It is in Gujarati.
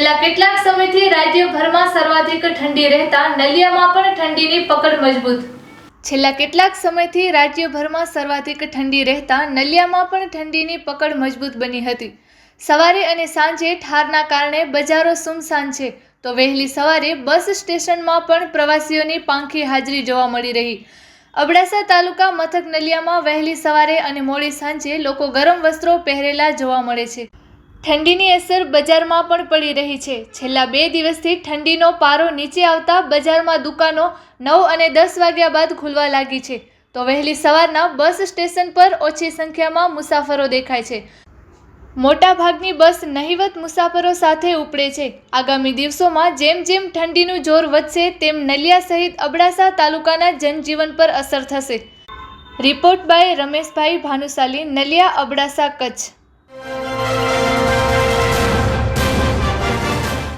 છેલ્લા કેટલાક સમયથી રાજ્યભરમાં સર્વાધિક ઠંડી રહેતા નલિયામાં પણ ઠંડીની પકડ મજબૂત. છેલ્લા કેટલાક સમયથી રાજ્યભરમાં સર્વાધિક ઠંડી રહેતા નલિયામાં પણ ઠંડીની પકડ મજબૂત બની હતી. સવારે અને સાંજે ઠારના કારણે બજારો સુમસાન છે, તો વહેલી સવારે બસ સ્ટેશનમાં પણ પ્રવાસીઓની પાંખી હાજરી જોવા મળી રહી. અબડાસા તાલુકા મથક નલિયામાં વહેલી સવારે અને મોડી સાંજે લોકો ગરમ વસ્ત્રો પહેરેલા જોવા મળે છે. ઠંડીની અસર બજારમાં પણ પડી રહી છે. છેલ્લા 2 દિવસથી ઠંડીનો પારો નીચે આવતા બજારમાં દુકાનો 9 અને 10 વાગ્યા બાદ ખુલવા લાગી છે, તો વહેલી સવારના બસ સ્ટેશન પર ઓછી સંખ્યામાં મુસાફરો દેખાય છે. મોટાભાગની બસ નહિવત મુસાફરો સાથે ઉપડે છે. આગામી દિવસોમાં જેમ જેમ ઠંડીનું જોર વધશે તેમ નલિયા સહિત અબડાસા તાલુકાના જનજીવન પર અસર થશે. Report by Rameshbhai Bhanushali, Naliya, Abdasa, Kutch.